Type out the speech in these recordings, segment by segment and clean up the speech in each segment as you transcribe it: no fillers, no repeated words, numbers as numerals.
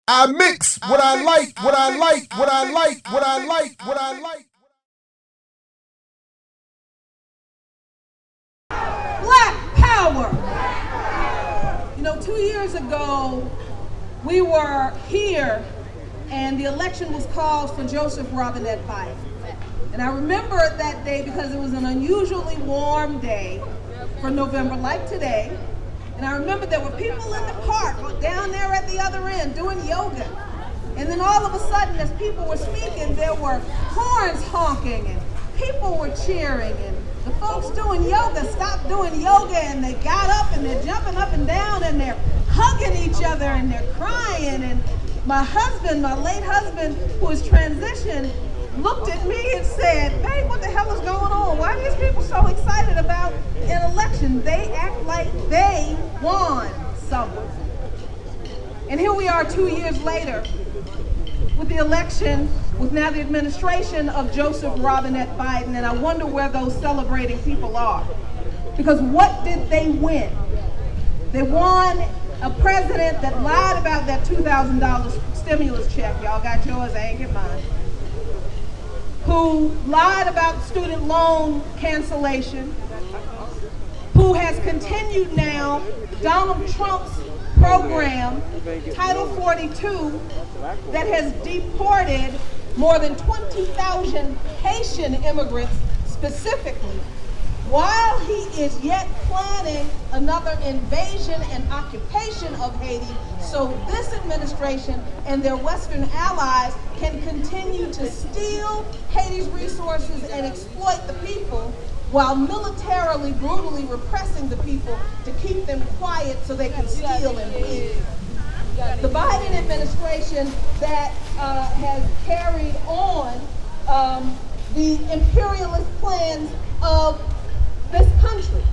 I mix what I like, what I like, what I like, what I like, what I like. Black power. 2 years ago, we were here and the election was called for Joseph Robinette Biden. And I remember that day because it was an unusually warm day for November, like today. And I remember there were people in the park down there at the other end doing yoga. And then all of a sudden, as people were speaking, there were horns honking and people were cheering. And the folks doing yoga stopped doing yoga and they got up and they're jumping up and down and they're hugging each other and they're crying. And my husband, my late husband, who is transitioned, looked at me and said, "Babe, what the hell is going on? Why are these people so excited about an election? They act like they won something." And here we are 2 years later with the election, with now the administration of Joseph Robinette Biden, and I wonder where those celebrating people are. Because what did they win? They won a president that lied about that $2,000 stimulus check. Y'all got yours, I ain't get mine. Who lied about student loan cancellation, who has continued now Donald Trump's program, Title 42, that has deported more than 20,000 Haitian immigrants specifically, while he is yet planning another invasion and occupation of Haiti, so this administration and their Western allies can continue to steal Haiti's resources and exploit the people while militarily, brutally repressing the people to keep them quiet so they can steal and bleed. The Biden administration that has carried on the imperialist plans of this country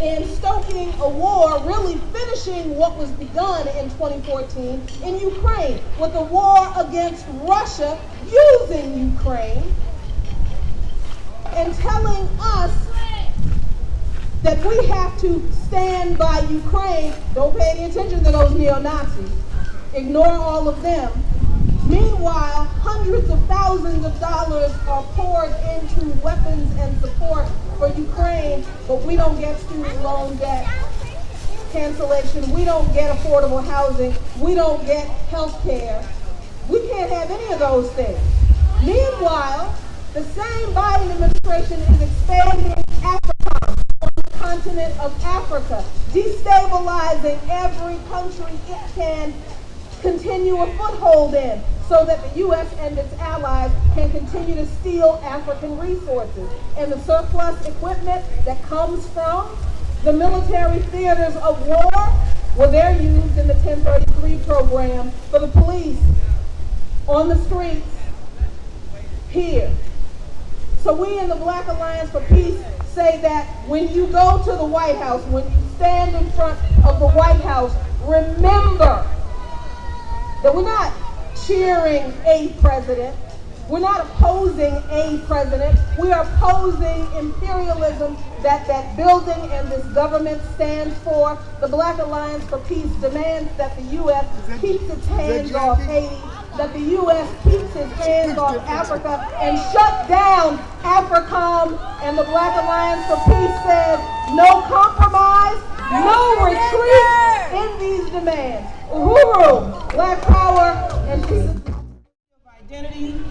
and stoking a war, really finishing what was begun in 2014 in Ukraine with a war against Russia, using Ukraine and telling us that we have to stand by Ukraine. Don't pay any attention to those neo-Nazis. Ignore all of them. Meanwhile, hundreds of thousands of dollars are poured into weapons and support for Ukraine, but we don't get student loan debt cancellation, we don't get affordable housing, we don't get health care. We can't have any of those things. Meanwhile, the same Biden administration is expanding AFRICOM on the continent of Africa, destabilizing every country it can continue a foothold in so that the U.S. and its allies can continue to steal African resources. And the surplus equipment that comes from the military theaters of war, well, they're used in the 1033 program for the police on the streets here. So we in the Black Alliance for Peace say that when you go to the White House, when you stand in front of the White House, remember that we're not cheering a president. We're not opposing a president. We are opposing imperialism that building and this government stands for. The Black Alliance for Peace demands that the U.S. keeps its hands off Haiti, that the U.S. keeps its hands off Africa and shut down AFRICOM. And the Black Alliance for Peace says no compromise, no retreat in these demands. Uhuru, Black Power, and peace. Of identity,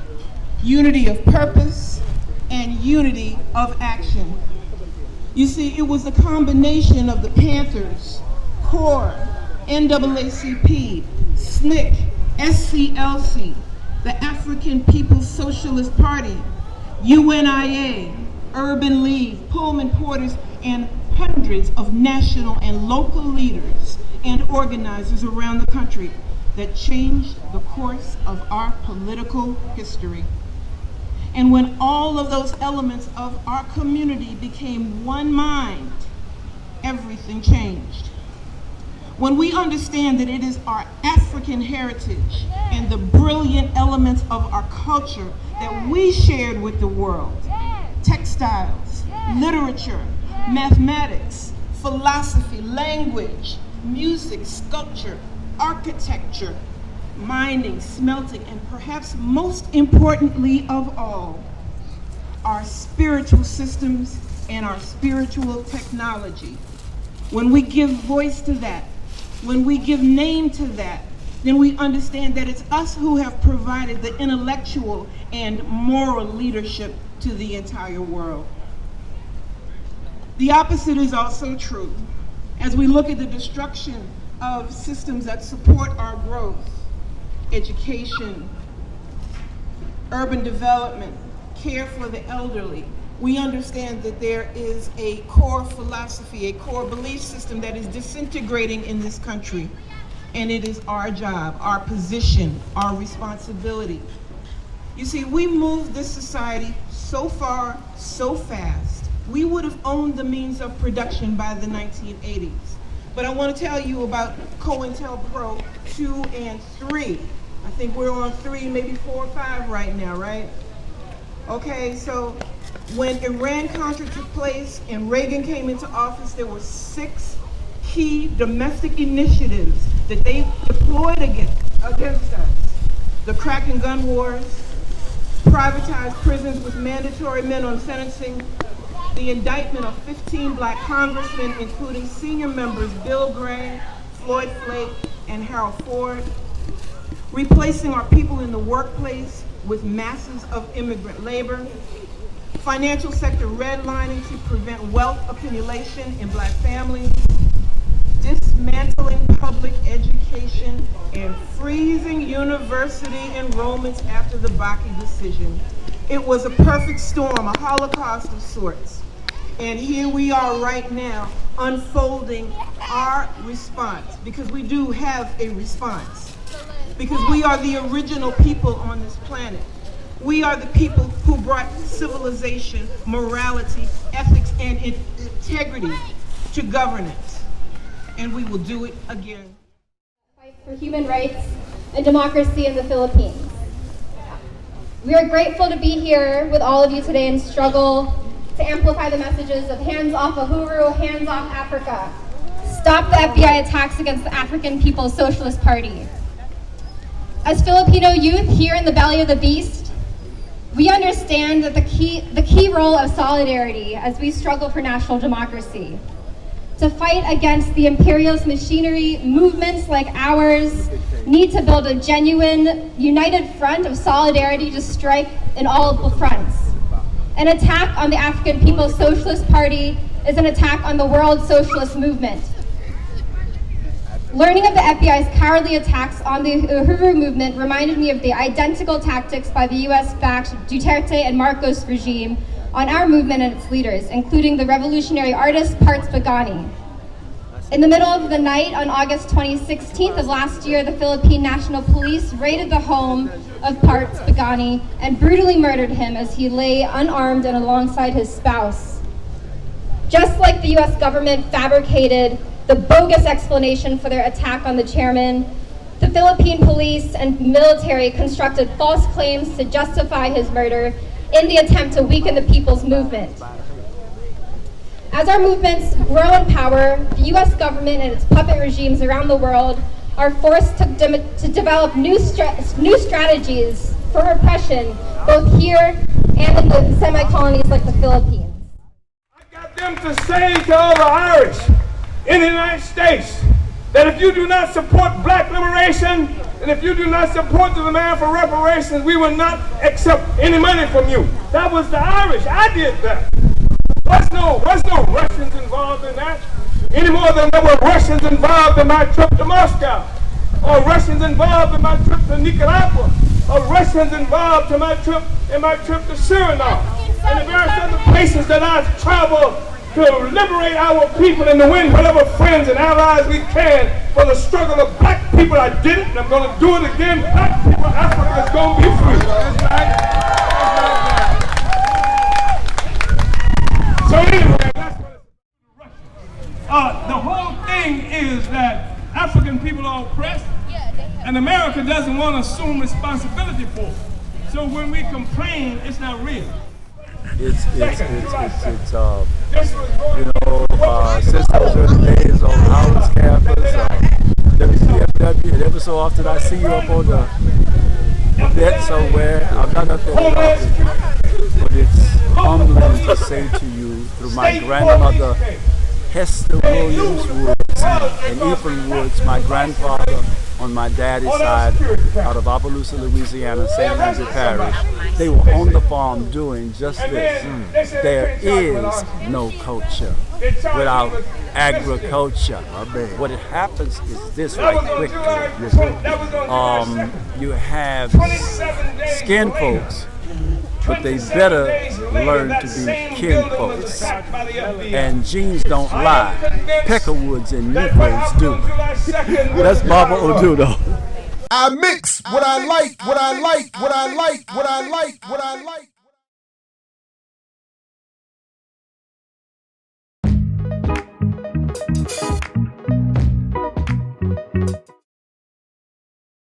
unity of purpose, and unity of action. You see, it was a combination of the Panthers, CORE, NAACP, SNCC, SCLC, the African People's Socialist Party, UNIA, Urban League, Pullman Porters, and hundreds of national and local leaders and organizers around the country that changed the course of our political history. And when all of those elements of our community became one mind, everything changed. When we understand that it is our African heritage and the brilliant elements of our culture that we shared with the world, textiles, literature, mathematics, philosophy, language, music, sculpture, architecture, mining, smelting, and perhaps most importantly of all, our spiritual systems and our spiritual technology. When we give voice to that, when we give name to that, then we understand that it's us who have provided the intellectual and moral leadership to the entire world. The opposite is also true. As we look at the destruction of systems that support our growth, education, urban development, care for the elderly, we understand that there is a core philosophy, a core belief system that is disintegrating in this country. And it is our job, our position, our responsibility. You see, we moved this society so far, so fast. We would have owned the means of production by the 1980s. But I want to tell you about COINTELPRO 2 and 3. I think we're on 3, maybe 4 or 5 right now, right? Okay, so when Iran-Contra took place and Reagan came into office, there were 6 key domestic initiatives that they deployed against us. The crack and gun wars, privatized prisons with mandatory minimum sentencing, the indictment of 15 black congressmen, including senior members Bill Gray, Floyd Flake, and Harold Ford, replacing our people in the workplace with masses of immigrant labor, financial sector redlining to prevent wealth accumulation in black families, dismantling public education, and freezing university enrollments after the Bakke decision. It was a perfect storm, a holocaust of sorts. And here we are right now unfolding our response, because we do have a response. Because we are the original people on this planet. We are the people who brought civilization, morality, ethics, and integrity to governance. And we will do it again. Fight for human rights and democracy in the Philippines. We are grateful to be here with all of you today and struggle to amplify the messages of hands off Uhuru, hands off Africa. Stop the FBI attacks against the African People's Socialist Party. As Filipino youth here in the belly of the beast, we understand that the key role of solidarity as we struggle for national democracy. To fight against the imperialist machinery, movements like ours need to build a genuine, united front of solidarity to strike in all of the fronts. An attack on the African People's Socialist Party is an attack on the world socialist movement. Learning of the FBI's cowardly attacks on the Uhuru movement reminded me of the identical tactics by the US-backed Duterte and Marcos regime on our movement and its leaders, including the revolutionary artist Parts Pagani. In the middle of the night on August 2016 of last year, the Philippine National Police raided the home of Parts Pagani and brutally murdered him as he lay unarmed and alongside his spouse. Just like the US government fabricated the bogus explanation for their attack on the chairman, the Philippine police and military constructed false claims to justify his murder in the attempt to weaken the people's movement. As our movements grow in power, the US government and its puppet regimes around the world are forced to develop new strategies for repression, both here and in the semi-colonies like the Philippines. I got them to say to all the Irish in the United States that if you do not support black liberation, and if you do not support the demand for reparations, we will not accept any money from you. That was the Irish. I did that. There's no Russians involved in that, any more than there were Russians involved in my trip to Moscow, or Russians involved in my trip to Nicaragua, or Russians involved in my trip to Suriname, and the various other places that I've traveled to liberate our people and to win whatever friends and allies we can for the struggle of black people. I did it, and I'm going to do it again. Black people, Africa is going to be free. So anyway, that's what it's the whole thing is that African people are oppressed, and America doesn't want to assume responsibility for it. So when we complain, it's not real. It's since those early days on Howard's campus, WCFW that every so often I see you up on the bed somewhere. I'm not up there often, but it's humbling to say to you through my grandmother, Hester Williams Woods, and Ethan Woods, my grandfather on my daddy's side, out of Opelousas, Louisiana, St. Lindsay Parish. They were on the farm doing just this. There is no culture without agriculture. What happens is this right quickly. You have skin folks, but they better learn to be kin folks. And genes don't lie. Peckerwoods and Negroes do. That's Baba Odudo. I mix what I like, what I like, what I like, what I like, what I like.